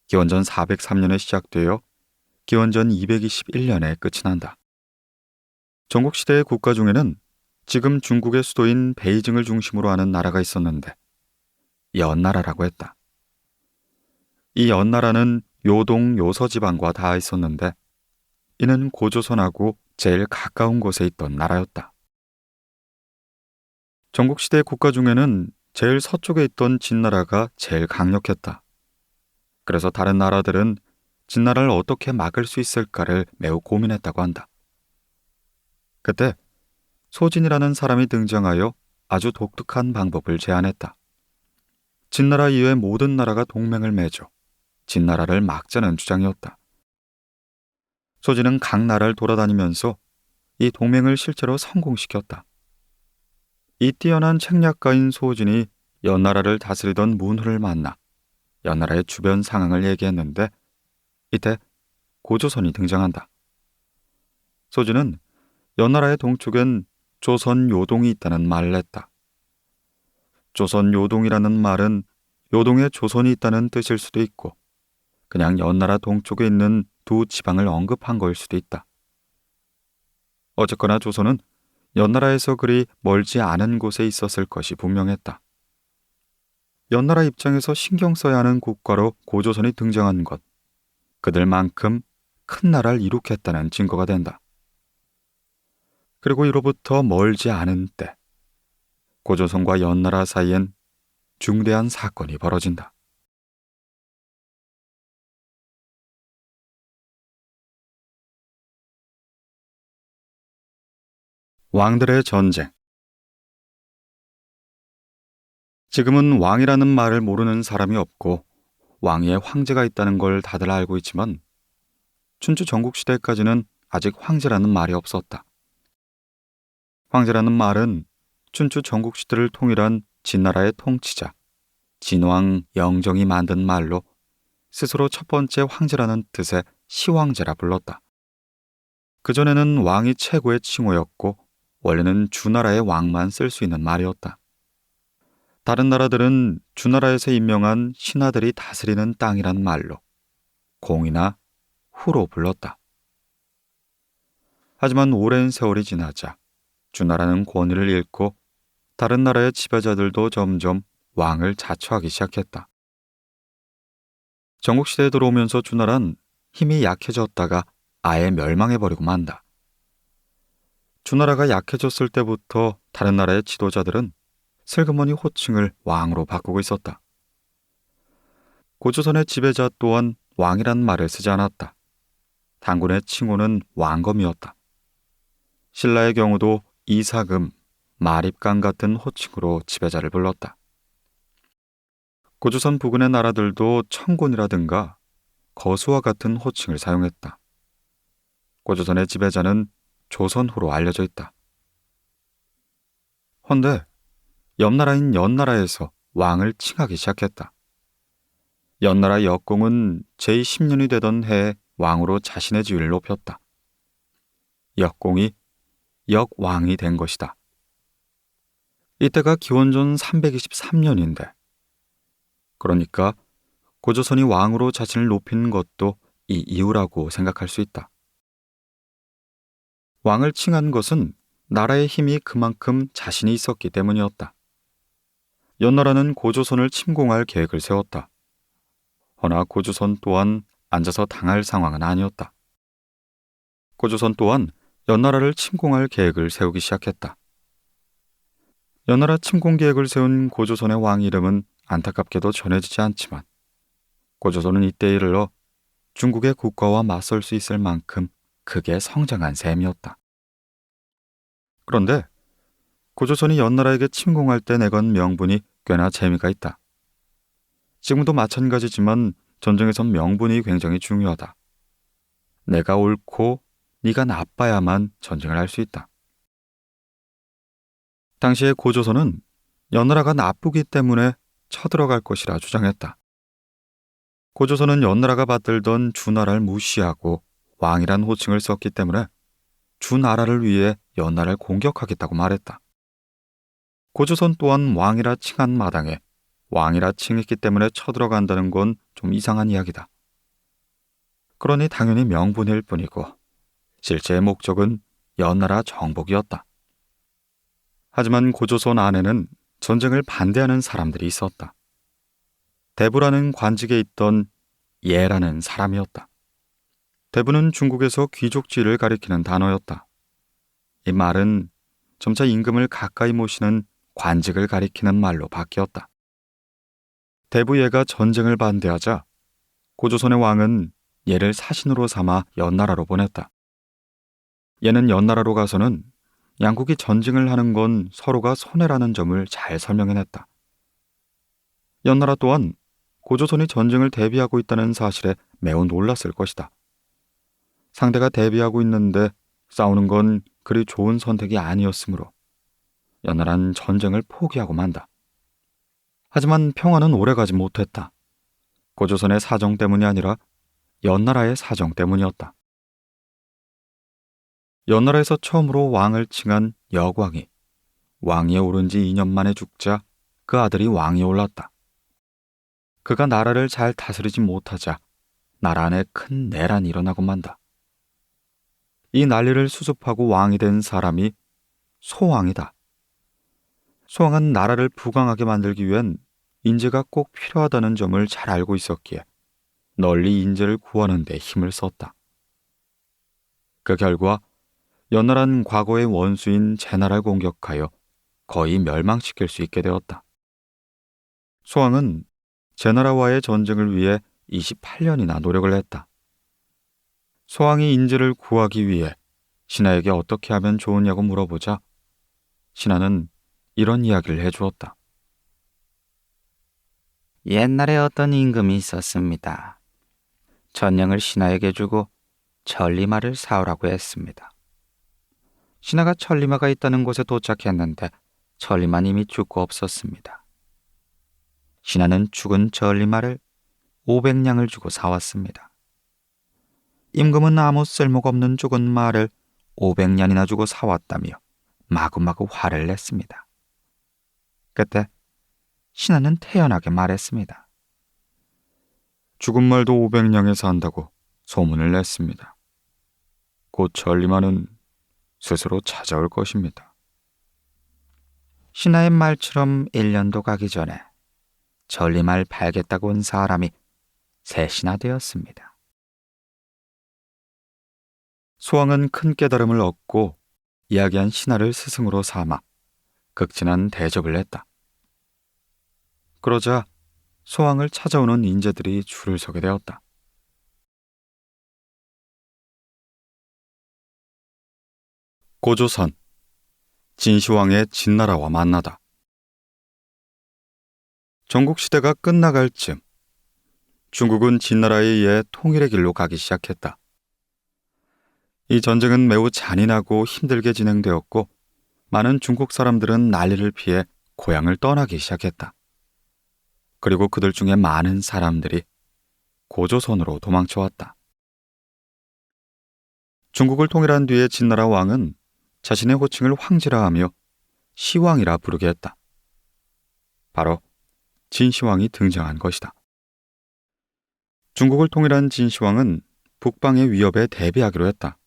Speaker 1: 기원전 403년에 시작되어 기원전 221년에 끝이 난다. 전국시대의 국가 중에는 지금 중국의 수도인 베이징을 중심으로 하는 나라가 있었는데 연나라라고 했다. 이 연나라는 요동 요서 지방과 닿아 있었는데 이는 고조선하고 제일 가까운 곳에 있던 나라였다. 전국시대 국가 중에는 제일 서쪽에 있던 진나라가 제일 강력했다. 그래서 다른 나라들은 진나라를 어떻게 막을 수 있을까를 매우 고민했다고 한다. 그때 소진이라는 사람이 등장하여 아주 독특한 방법을 제안했다. 진나라 이외의 모든 나라가 동맹을 맺어 진나라를 막자는 주장이었다. 소진은 각 나라를 돌아다니면서 이 동맹을 실제로 성공시켰다. 이 뛰어난 책략가인 소진이 연나라를 다스리던 문후를 만나 연나라의 주변 상황을 얘기했는데 이때 고조선이 등장한다. 소진은 연나라의 동쪽엔 조선 요동이 있다는 말을 했다. 조선 요동이라는 말은 요동에 조선이 있다는 뜻일 수도 있고 그냥 연나라 동쪽에 있는 두 지방을 언급한 거일 수도 있다. 어쨌거나 조선은 연나라에서 그리 멀지 않은 곳에 있었을 것이 분명했다. 연나라 입장에서 신경 써야 하는 국가로 고조선이 등장한 것, 그들만큼 큰 나라를 이룩했다는 증거가 된다. 그리고 이로부터 멀지 않은 때, 고조선과 연나라 사이엔 중대한 사건이 벌어진다. 왕들의 전쟁. 지금은 왕이라는 말을 모르는 사람이 없고 왕위에 황제가 있다는 걸 다들 알고 있지만 춘추 전국시대까지는 아직 황제라는 말이 없었다. 황제라는 말은 춘추 전국시대를 통일한 진나라의 통치자 진왕 영정이 만든 말로 스스로 첫 번째 황제라는 뜻의 시황제라 불렀다. 그전에는 왕이 최고의 칭호였고 원래는 주나라의 왕만 쓸 수 있는 말이었다. 다른 나라들은 주나라에서 임명한 신하들이 다스리는 땅이란 말로 공이나 후로 불렀다. 하지만 오랜 세월이 지나자 주나라는 권위를 잃고 다른 나라의 지배자들도 점점 왕을 자처하기 시작했다. 전국시대에 들어오면서 주나라는 힘이 약해졌다가 아예 멸망해버리고 만다. 주나라가 약해졌을 때부터 다른 나라의 지도자들은 슬그머니 호칭을 왕으로 바꾸고 있었다. 고조선의 지배자 또한 왕이란 말을 쓰지 않았다. 단군의 칭호는 왕검이었다. 신라의 경우도 이사금, 마립강 같은 호칭으로 지배자를 불렀다. 고조선 부근의 나라들도 청곤이라든가 거수와 같은 호칭을 사용했다. 고조선의 지배자는 조선후로 알려져 있다. 헌데 옆나라인 연나라에서 왕을 칭하기 시작했다. 연나라 역공은 제10년이 되던 해에 왕으로 자신의 지위를 높였다. 역공이 역왕이 된 것이다. 이때가 기원전 323년인데, 그러니까 고조선이 왕으로 자신을 높인 것도 이 이유라고 생각할 수 있다. 왕을 칭한 것은 나라의 힘이 그만큼 자신이 있었기 때문이었다. 연나라는 고조선을 침공할 계획을 세웠다. 허나 고조선 또한 앉아서 당할 상황은 아니었다. 고조선 또한 연나라를 침공할 계획을 세우기 시작했다. 연나라 침공 계획을 세운 고조선의 왕 이름은 안타깝게도 전해지지 않지만, 고조선은 이때에 이르러 중국의 국가와 맞설 수 있을 만큼 크게 성장한 셈이었다. 그런데 고조선이 연나라에게 침공할 때 내건 명분이 꽤나 재미가 있다. 지금도 마찬가지지만 전쟁에선 명분이 굉장히 중요하다. 내가 옳고 네가 나빠야만 전쟁을 할 수 있다. 당시에 고조선은 연나라가 나쁘기 때문에 쳐들어갈 것이라 주장했다. 고조선은 연나라가 받들던 주나라를 무시하고 왕이란 호칭을 썼기 때문에 주나라를 위해 연나라를 공격하겠다고 말했다. 고조선 또한 왕이라 칭한 마당에 왕이라 칭했기 때문에 쳐들어간다는 건 좀 이상한 이야기다. 그러니 당연히 명분일 뿐이고 실제의 목적은 연나라 정복이었다. 하지만 고조선 안에는 전쟁을 반대하는 사람들이 있었다. 대부라는 관직에 있던 예라는 사람이었다. 대부는 중국에서 귀족지위를 가리키는 단어였다. 이 말은 점차 임금을 가까이 모시는 관직을 가리키는 말로 바뀌었다. 대부예가 전쟁을 반대하자 고조선의 왕은 예를 사신으로 삼아 연나라로 보냈다. 예는 연나라로 가서는 양국이 전쟁을 하는 건 서로가 손해라는 점을 잘 설명해냈다. 연나라 또한 고조선이 전쟁을 대비하고 있다는 사실에 매우 놀랐을 것이다. 상대가 대비하고 있는데 싸우는 건 그리 좋은 선택이 아니었으므로 연나라는 전쟁을 포기하고 만다. 하지만 평화는 오래가지 못했다. 고조선의 사정 때문이 아니라 연나라의 사정 때문이었다. 연나라에서 처음으로 왕을 칭한 여광이 왕위에 오른 지 2년 만에 죽자 그 아들이 왕위에 올랐다. 그가 나라를 잘 다스리지 못하자 나라 안에 큰 내란이 일어나고 만다. 이 난리를 수습하고 왕이 된 사람이 소왕이다. 소왕은 나라를 부강하게 만들기 위한 인재가 꼭 필요하다는 점을 잘 알고 있었기에 널리 인재를 구하는 데 힘을 썼다. 그 결과 연나라는 과거의 원수인 제나라를 공격하여 거의 멸망시킬 수 있게 되었다. 소왕은 제나라와의 전쟁을 위해 28년이나 노력을 했다. 소왕이 인재를 구하기 위해 신하에게 어떻게 하면 좋으냐고 물어보자 신하는 이런 이야기를 해주었다.
Speaker 2: 옛날에 어떤 임금이 있었습니다. 전령을 신하에게 주고 천리마를 사오라고 했습니다. 신하가 천리마가 있다는 곳에 도착했는데 천리마는 이미 죽고 없었습니다. 신하는 죽은 천리마를 500냥을 주고 사왔습니다. 임금은 아무 쓸모가 없는 죽은 말을 500냥이나 주고 사왔다며 마구마구 화를 냈습니다. 그때 신하는 태연하게 말했습니다.
Speaker 1: 죽은 말도 500냥에 산다고 소문을 냈습니다. 곧 전리마는 스스로 찾아올 것입니다.
Speaker 2: 신하의 말처럼 1년도 가기 전에 전리마를 팔겠다고 온 사람이 셋이나 되었습니다.
Speaker 1: 소왕은 큰 깨달음을 얻고 이야기한 신하를 스승으로 삼아 극진한 대접을 했다. 그러자 소왕을 찾아오는 인재들이 줄을 서게 되었다. 고조선, 진시황의 진나라와 만나다. 전국시대가 끝나갈 즈음 중국은 진나라에 의해 통일의 길로 가기 시작했다. 이 전쟁은 매우 잔인하고 힘들게 진행되었고 많은 중국 사람들은 난리를 피해 고향을 떠나기 시작했다. 그리고 그들 중에 많은 사람들이 고조선으로 도망쳐왔다. 중국을 통일한 뒤에 진나라 왕은 자신의 호칭을 황제라 하며 시왕이라 부르게 했다. 바로 진시황이 등장한 것이다. 중국을 통일한 진시황은 북방의 위협에 대비하기로 했다.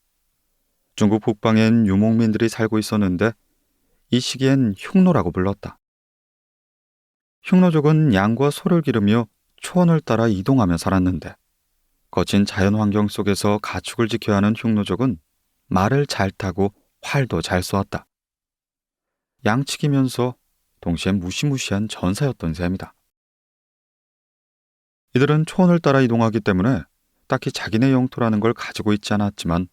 Speaker 1: 중국 북방엔 유목민들이 살고 있었는데 이 시기엔 흉노라고 불렀다. 흉노족은 양과 소를 기르며 초원을 따라 이동하며 살았는데 거친 자연 환경 속에서 가축을 지켜야 하는 흉노족은 말을 잘 타고 활도 잘 쏘았다. 양치기면서 동시에 무시무시한 전사였던 셈이다. 이들은 초원을 따라 이동하기 때문에 딱히 자기네 영토라는 걸 가지고 있지 않았지만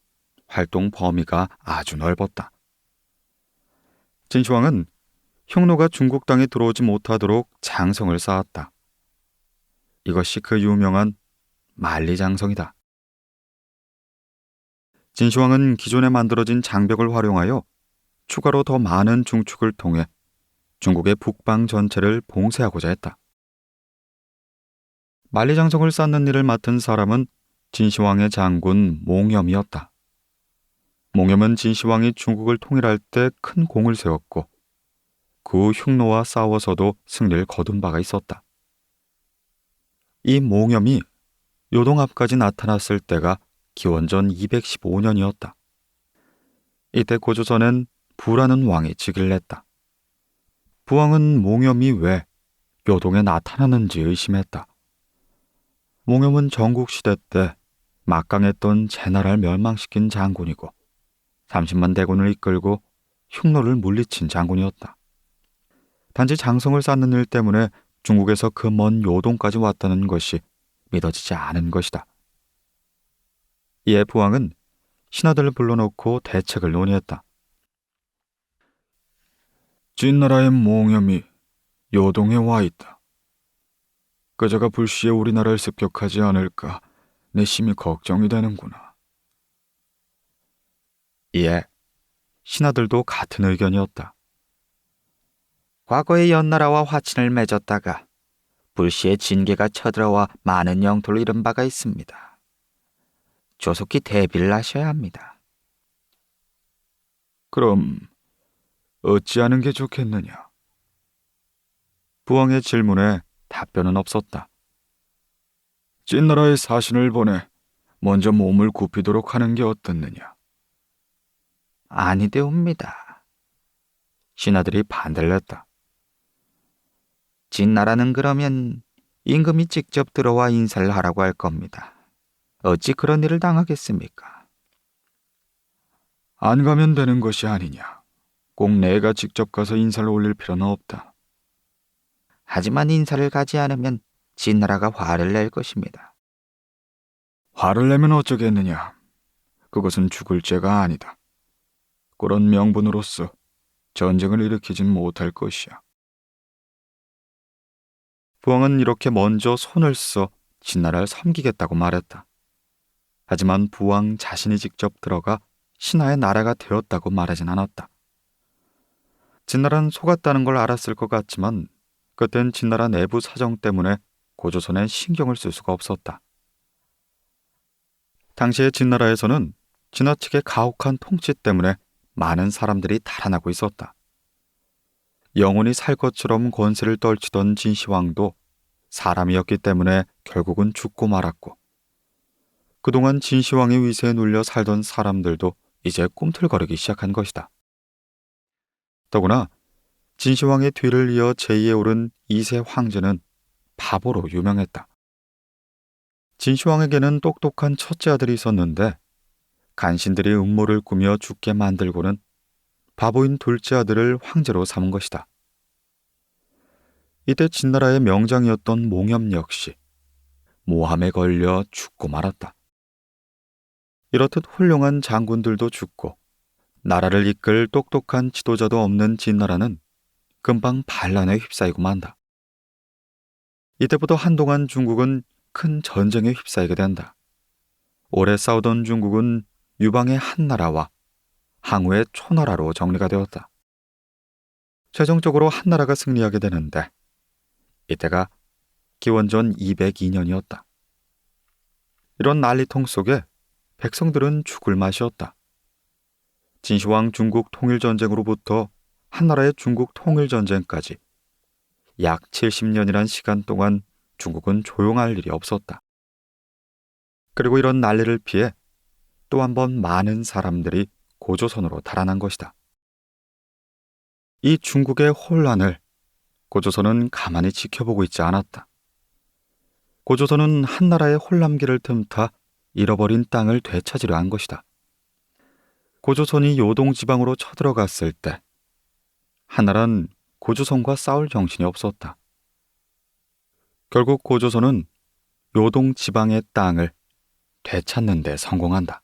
Speaker 1: 활동 범위가 아주 넓었다. 진시황은 흉노가 중국 땅에 들어오지 못하도록 장성을 쌓았다. 이것이 그 유명한 만리장성이다. 진시황은 기존에 만들어진 장벽을 활용하여 추가로 더 많은 중축을 통해 중국의 북방 전체를 봉쇄하고자 했다. 만리장성을 쌓는 일을 맡은 사람은 진시황의 장군 몽염이었다. 몽염은 진시황이 중국을 통일할 때 큰 공을 세웠고 그 후 흉노와 싸워서도 승리를 거둔 바가 있었다. 이 몽염이 요동 앞까지 나타났을 때가 기원전 215년이었다. 이때 고조선엔 부라는 왕이 즉위를 했다. 부왕은 몽염이 왜 요동에 나타나는지 의심했다. 몽염은 전국시대 때 막강했던 제나라를 멸망시킨 장군이고 30만 대군을 이끌고 흉노를 물리친 장군이었다. 단지 장성을 쌓는 일 때문에 중국에서 그 먼 요동까지 왔다는 것이 믿어지지 않은 것이다. 이에 부왕은 신하들을 불러놓고 대책을 논의했다. 진나라의 몽염이 요동에 와 있다. 그자가 불시에 우리나라를 습격하지 않을까 내 심히 걱정이 되는구나. 이에 신하들도 같은 의견이었다.
Speaker 2: 과거에 연나라와 화친을 맺었다가 불시에 진계가 쳐들어와 많은 영토를 잃은 바가 있습니다. 조속히 대비를 하셔야 합니다.
Speaker 1: 그럼 어찌하는 게 좋겠느냐? 부왕의 질문에 답변은 없었다. 진나라의 사신을 보내 먼저 몸을 굽히도록 하는 게 어떻느냐?
Speaker 2: 아니되옵니다. 신하들이 반대를 했다. 진나라는 그러면 임금이 직접 들어와 인사를 하라고 할 겁니다. 어찌 그런 일을 당하겠습니까?
Speaker 1: 안 가면 되는 것이 아니냐. 꼭 내가 직접 가서 인사를 올릴 필요는 없다.
Speaker 2: 하지만 인사를 가지 않으면 진나라가 화를 낼 것입니다.
Speaker 1: 화를 내면 어쩌겠느냐. 그것은 죽을 죄가 아니다. 그런 명분으로서 전쟁을 일으키진 못할 것이야. 부왕은 이렇게 먼저 손을 써 진나라를 섬기겠다고 말했다. 하지만 부왕 자신이 직접 들어가 신하의 나라가 되었다고 말하진 않았다. 진나라는 속았다는 걸 알았을 것 같지만 그땐 진나라 내부 사정 때문에 고조선에 신경을 쓸 수가 없었다. 당시의 진나라에서는 지나치게 가혹한 통치 때문에 많은 사람들이 달아나고 있었다. 영원히 살 것처럼 권세를 떨치던 진시황도 사람이었기 때문에 결국은 죽고 말았고 그동안 진시황의 위세에 눌려 살던 사람들도 이제 꿈틀거리기 시작한 것이다. 더구나 진시황의 뒤를 이어 제2에 오른 2세 황제는 바보로 유명했다. 진시황에게는 똑똑한 첫째 아들이 있었는데 간신들이 음모를 꾸며 죽게 만들고는 바보인 둘째 아들을 황제로 삼은 것이다. 이때 진나라의 명장이었던 몽염 역시 모함에 걸려 죽고 말았다. 이렇듯 훌륭한 장군들도 죽고 나라를 이끌 똑똑한 지도자도 없는 진나라는 금방 반란에 휩싸이고 만다. 이때부터 한동안 중국은 큰 전쟁에 휩싸이게 된다. 오래 싸우던 중국은 유방의 한나라와 항우의 초나라로 정리가 되었다. 최종적으로 한나라가 승리하게 되는데 이때가 기원전 202년이었다. 이런 난리통 속에 백성들은 죽을 맛이었다. 진시황 중국 통일전쟁으로부터 한나라의 중국 통일전쟁까지 약 70년이란 시간 동안 중국은 조용할 일이 없었다. 그리고 이런 난리를 피해 또 한 번 많은 사람들이 고조선으로 달아난 것이다. 이 중국의 혼란을 고조선은 가만히 지켜보고 있지 않았다. 고조선은 한나라의 혼란기를 틈타 잃어버린 땅을 되찾으려 한 것이다. 고조선이 요동지방으로 쳐들어갔을 때 한나라는 고조선과 싸울 정신이 없었다. 결국 고조선은 요동지방의 땅을 되찾는 데 성공한다.